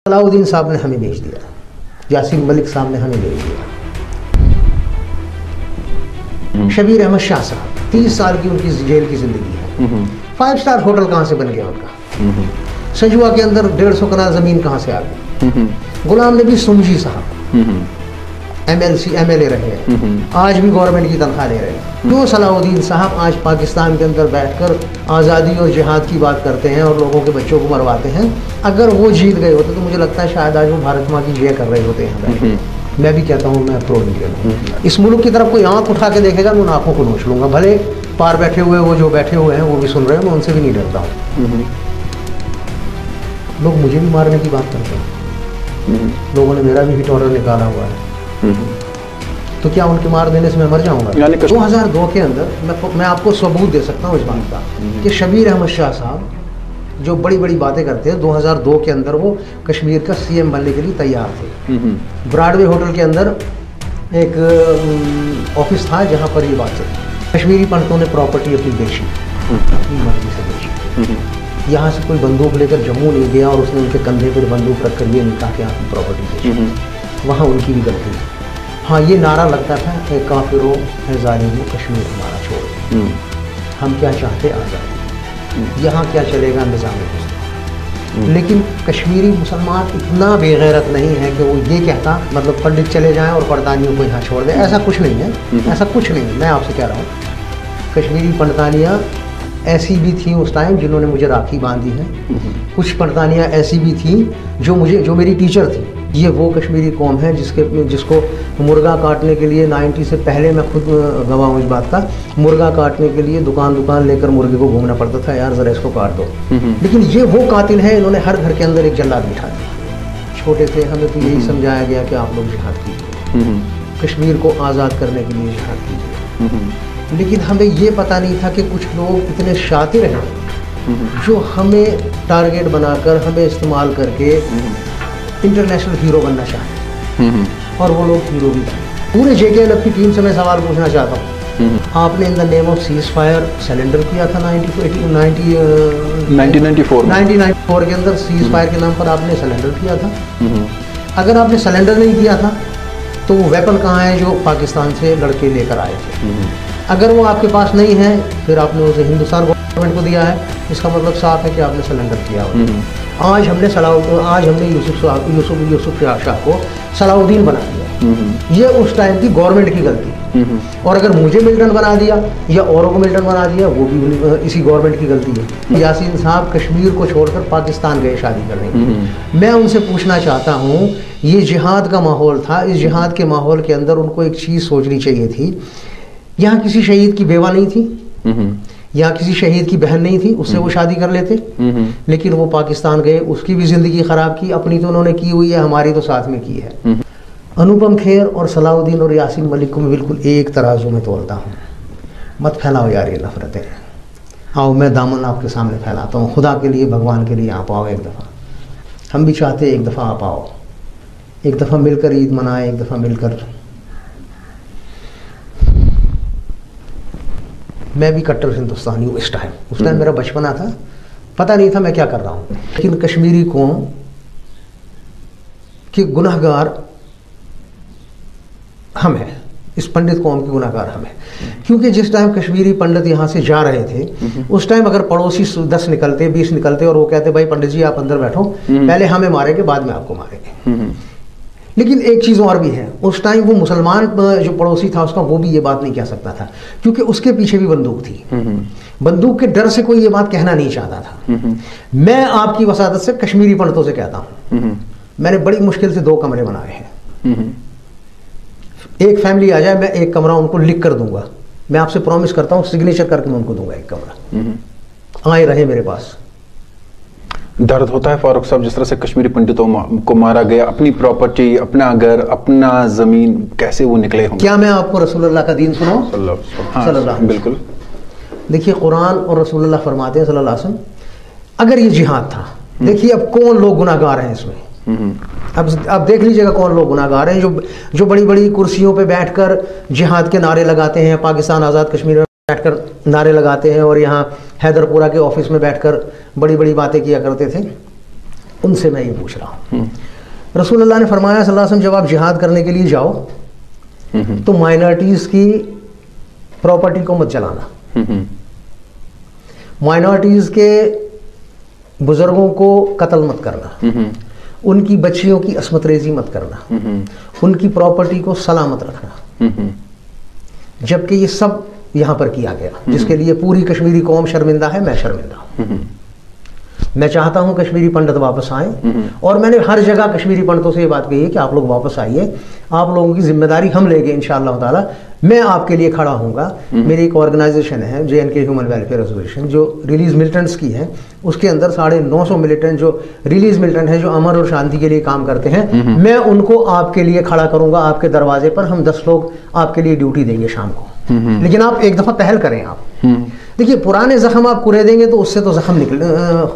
सलाउद्दीन साहब ने हमें भेज दिया, यासीन मलिक साहब ने हमें भेज दिया, शबीर अहमद शाह साहब 30 साल की उनकी जेल की जिंदगी है, 5 स्टार होटल कहाँ से बन गया उनका, सजुआ के अंदर 150 कनाल जमीन कहाँ से आ गई, गुलाम नबी सुमजी साहब MLA रहे हैं, आज भी गवर्नमेंट की तनख्वाह ले रहे हैं। क्यों सलाउद्दीन साहब आज पाकिस्तान के अंदर बैठकर आज़ादी और जिहाद की बात करते हैं और लोगों के बच्चों को मरवाते हैं? अगर वो जीत गए होते तो मुझे लगता है शायद आज वो भारत माँ की जय कर रहे होते हैं। मैं भी कहता हूँ मैं प्रो इंडियन हूँ। इस मुल्क की तरफ कोई आँख उठा के देखेगा मैं उन आँखों को नोच लूँगा, भले पार बैठे हुए वो जो बैठे हुए हैं वो भी सुन रहे हैं, मैं उनसे भी नहीं डरता हूँ। लोग मुझे भी मारने की बात करते हैं, लोगों ने मेरा भी हिट ऑर्डर निकाला हुआ है, तो क्या उनके मार देने से मैं मर जाऊंगा? 2002 के अंदर मैं आपको सबूत दे सकता हूँ इस बात का कि शबीर अहमद शाह साहब जो बड़ी बड़ी बातें करते हैं, 2002 के अंदर वो कश्मीर का CM बनने के लिए तैयार थे। ब्रॉडवे होटल के अंदर एक ऑफिस था जहाँ पर ये बात चली, कश्मीरी पंडितों ने प्रॉपर्टी अपनी बेची, अपनी मर्जी से बेची। यहाँ से कोई बंदूक लेकर जम्मू नहीं गया और उसने उनके कंधे पर बंदूक रख कर ये नहीं कहा कि आपकी प्रॉपर्टी बेची, वहाँ उनकी भी गलती है। हाँ, ये नारा लगता था कि काफिरों है ज़ालिमों कश्मीर हमारा छोड़, हम क्या चाहते आज़ादी, यहाँ क्या चलेगा निज़ाम हुस्न। लेकिन कश्मीरी मुसलमान इतना बेगैरत नहीं है कि वो ये कहता मतलब पंडित चले जाएं और परदानियों को यहाँ छोड़ दें, ऐसा कुछ नहीं है, ऐसा कुछ नहीं है। मैं आपसे कह रहा हूँ कश्मीरी पंडितानियाँ ऐसी भी थी उस टाइम जिन्होंने मुझे राखी बांधी है, कुछ पंडितानियाँ ऐसी भी थी जो मेरी टीचर थी। ये वो कश्मीरी कौम है जिसको मुर्गा काटने के लिए 90 से पहले, मैं खुद गवाह हूँ इस बात का, मुर्गा काटने के लिए दुकान लेकर मुर्गे को घूमना पड़ता था, यार ज़रा इसको काट दो। लेकिन ये वो कातिल है, इन्होंने हर घर के अंदर एक जल्लाद बिठा दिया। छोटे थे हमें तो यही समझाया गया कि आप लोग जिहाद कीजिए, कश्मीर को आज़ाद करने के लिए जिहाद कीजिए, लेकिन हमें ये पता नहीं था कि कुछ लोग इतने शातिर हैं जो हमें टारगेट बनाकर हमें इस्तेमाल करके इंटरनेशनल हीरो बनना चाहते हैं, और वो लोग हीरो भी बने। पूरे JKLF की टीम से मैं सवाल पूछना चाहता हूँ, आपने in the name of cease fire surrender किया था 1994 के अंदर, सीज फायर के नाम पर आपने सरेंडर किया था। अगर आपने सरेंडर नहीं किया था तो वो वेपन कहाँ है जो पाकिस्तान से लड़के लेकर आए थे? अगर वो आपके पास नहीं है फिर आपने उसे हिंदुस्तान गवर्नमेंट को दिया है, इसका मतलब साफ है कि आपने सरेंडर किया हुआ। आज हमने यूसुफ शाह को सलाउद्दीन बना दिया, ये उस टाइम की गवर्नमेंट की गलती है। और अगर मुझे मिलिटेंट बना दिया या औरों को मिलिटेंट बना दिया वो भी इसी गवर्नमेंट की गलती है। यासीन साहब कश्मीर को छोड़कर पाकिस्तान गए शादी करने के लिए। मैं उनसे पूछना चाहता हूँ, ये जिहाद का माहौल था, इस जिहाद के माहौल के अंदर उनको एक चीज़ सोचनी चाहिए थी, यहाँ किसी शहीद की बेवा नहीं थी, या किसी शहीद की बहन नहीं थी, उससे वो शादी कर लेते। लेकिन वो पाकिस्तान गए, उसकी भी ज़िंदगी ख़राब की, अपनी तो उन्होंने की हुई है, हमारी तो साथ में की है। अनुपम खेर और सलाउद्दीन और यासीन मलिक को मैं बिल्कुल एक तराजू में तोलता हूँ। मत फैलाओ यार ये नफ़रतें। आओ मैं दामन आपके सामने फैलाता हूँ, खुदा के लिए भगवान के लिए आप आओ एक दफ़ा। हम भी चाहते एक दफ़ा आप आओ, एक दफ़ा मिलकर ईद मनाएं, एक दफ़ा मिलकर। मैं भी कट्टर हिंदुस्तानी हूँ उस टाइम मेरा बचपना था, पता नहीं था मैं क्या कर रहा हूँ। लेकिन कश्मीरी कौम के गुनहगार हम हैं, इस पंडित कौम के गुनहगार हम हैं। क्योंकि जिस टाइम कश्मीरी पंडित यहाँ से जा रहे थे उस टाइम अगर पड़ोसी 10 निकलते 20 निकलते और वो कहते भाई पंडित जी आप अंदर बैठो, पहले हमें मारेंगे बाद में आपको मारेंगे। लेकिन एक चीज़ और भी है, उस टाइम वो मुसलमान जो पड़ोसी था उसका वो भी ये बात नहीं कह सकता था क्योंकि उसके पीछे भी बंदूक थी। बंदूक के डर से कोई ये बात कहना नहीं चाहता था। मैं आपकी वसादत से कश्मीरी पंडितों से कहता हूँ, मैंने बड़ी मुश्किल से 2 कमरे बनाए हैं। एक फैमिली आ जाए मैं एक कमरा उनको लिख कर दूंगा, मैं आपसे प्रॉमिस करता हूँ सिग्नेचर करके मैं उनको दूंगा एक कमरा, आए रहे मेरे पास। दर्द होता है फारूक साहब, जिस तरह से कश्मीरी पंडितों को मारा गया, अपनी प्रॉपर्टी, अपना घर, अपना जमीन, कैसे वो निकले होंगे। क्या मैं आपको रसूलुल्लाह का दीन सुनाऊं? सल्लल्लाहु बिल्कुल। देखिए कुरान और रसूलुल्लाह फरमाते हैं सल्लल्लाहु अलैहि वसल्लम, अगर ये जिहाद था, देखिए अब कौन लोग गुनाहगार हैं इसमें। अब देख लीजिएगा कौन लोग गुनाहगार हैं जो बड़ी बड़ी कुर्सियों पे बैठकर जिहाद के नारे लगाते हैं, पाकिस्तान आज़ाद कश्मीर में बैठकर नारे लगाते हैं और यहाँ हैदरपुरा के ऑफिस में बैठकर बड़ी बड़ी बातें किया करते थे। उनसे मैं ये पूछ रहा हूँ। रसूलुल्लाह ने फरमाया सल्लल्लाहु अलैहि वसल्लम, जब आप जिहाद करने के लिए जाओ तो माइनॉरिटीज की प्रॉपर्टी को मत जलाना, माइनॉरिटीज के बुजुर्गों को कत्ल मत करना, उनकी बच्चियों की अस्मत रेजी मत करना, उनकी प्रॉपर्टी को सलामत रखना। जबकि ये सब यहाँ पर किया गया, जिसके लिए पूरी कश्मीरी कौम शर्मिंदा है, मैं शर्मिंदा हूँ। मैं चाहता हूँ कश्मीरी पंडित वापस आएं, और मैंने हर जगह कश्मीरी पंडितों से ये बात कही है कि आप लोग वापस आइए, आप लोगों की जिम्मेदारी हम लेंगे इंशाअल्लाह ताला। मैं आपके लिए खड़ा हूँगा। मेरी एक ऑर्गेनाइजेशन है JNK ह्यूमन वेलफेयर एसोसिएशन, जो रिलीज मिलिटेंट्स की है, उसके अंदर 950 मिलिटेंट जो रिलीज मिलिटेंट है, जो अमन और शांति के लिए काम करते हैं, मैं उनको आपके लिए खड़ा करूँगा। आपके दरवाजे पर हम 10 लोग आपके लिए ड्यूटी देंगे शाम को, लेकिन आप एक दफ़ा पहल करें। आप देखिए, पुराने जख्म आप कुरेदेंगे तो उससे तो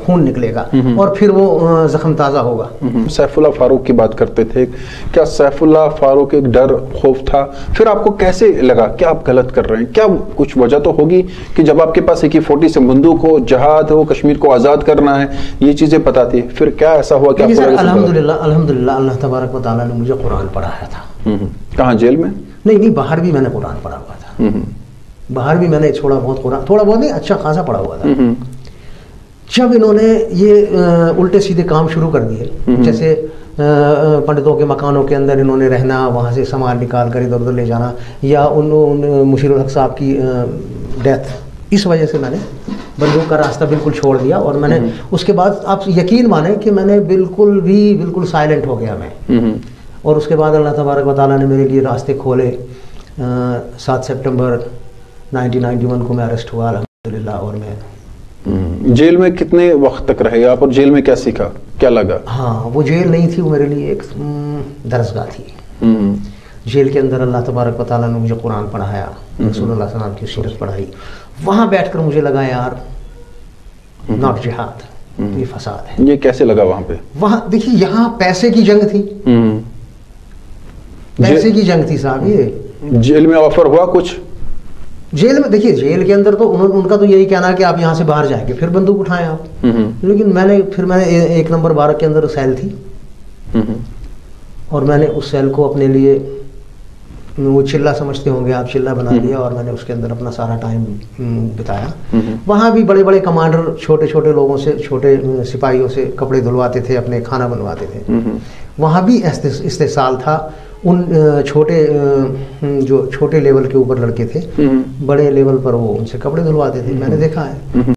खून निकलेगा और फिर वो जख्म ताज़ा होगा। सैफुल्लाह फारूक की बात करते थे, क्या सैफुल्लाह फारूक एक डर खौफ था? फिर आपको कैसे लगा कि आप गलत कर रहे हैं? क्या कुछ वजह तो होगी कि जब आपके पास AK-40 से बंदूक हो, जहाद हो, कश्मीर को आज़ाद करना है, ये चीज़ें पता थी, फिर क्या ऐसा हुआ कि अल्हम्दुलिल्लाह अल्लाह तबारक व तआला ने मुझे कुरान पढ़ाया था। कहाँ, जेल में? नहीं, बाहर भी मैंने कुरान पढ़ा हुआ था। बाहर भी मैंने थोड़ा बहुत नहीं, अच्छा खासा पढ़ा हुआ था। जब इन्होंने ये उल्टे सीधे काम शुरू कर दिए, जैसे पंडितों के मकानों के अंदर इन्होंने रहना, वहाँ से सामान निकाल कर इधर उधर ले जाना, या उन मुशीरुल हक साहब की डेथ, इस वजह से मैंने बंदूक का रास्ता बिल्कुल छोड़ दिया। और मैंने उसके बाद, आप यकीन माने कि मैंने बिल्कुल साइलेंट हो गया मैं। और उसके बाद अल्लाह तबारक व तआला ने मेरे लिए रास्ते खोले। 7 सितंबर 1991 को मैं अरेस्ट हुआ अल्हम्दुलिल्लाह। और मैं जेल में कितने वक्त तक रहे आप, और जेल में क्या सीखा, क्या लगा? हाँ, वो जेल नहीं थी, वो मेरे लिए एक दरसगाह थी। जेल के अंदर अल्लाह तबारक व तआला ने मुझे कुरान पढ़ाया, रसूलुल्लाह सल्लल्लाहु अलैहि वसल्लम की सीरत पढ़ाई। वहाँ बैठकर मुझे लगा, यार नॉट जिहाद, ये फसाद है। ये कैसे लगा वहाँ पे? वहाँ देखिए, यहाँ पैसे की जंग थी, पैसे की जंग थी साहब। ये जेल में ऑफर हुआ कुछ? जेल में देखिए, जेल के अंदर तो उनका तो यही कहना है कि आप यहाँ से बाहर जाएंगे, फिर बंदूक उठाएं आप। लेकिन मैंने 1 नंबर 12 के अंदर सेल थी, और मैंने उस सेल को अपने लिए, वो चिल्ला समझते होंगे आप, चिल्ला बना दिया, और मैंने उसके अंदर अपना सारा टाइम बिताया। वहाँ भी बड़े बड़े कमांडर छोटे छोटे लोगों से, छोटे सिपाहियों से कपड़े धुलवाते थे, अपने खाना बनवाते थे। वहाँ भी इस्तेसाल था। उन जो छोटे लेवल के ऊपर लड़के थे, बड़े लेवल पर वो उनसे कपड़े धुलवाते थे, मैंने देखा है।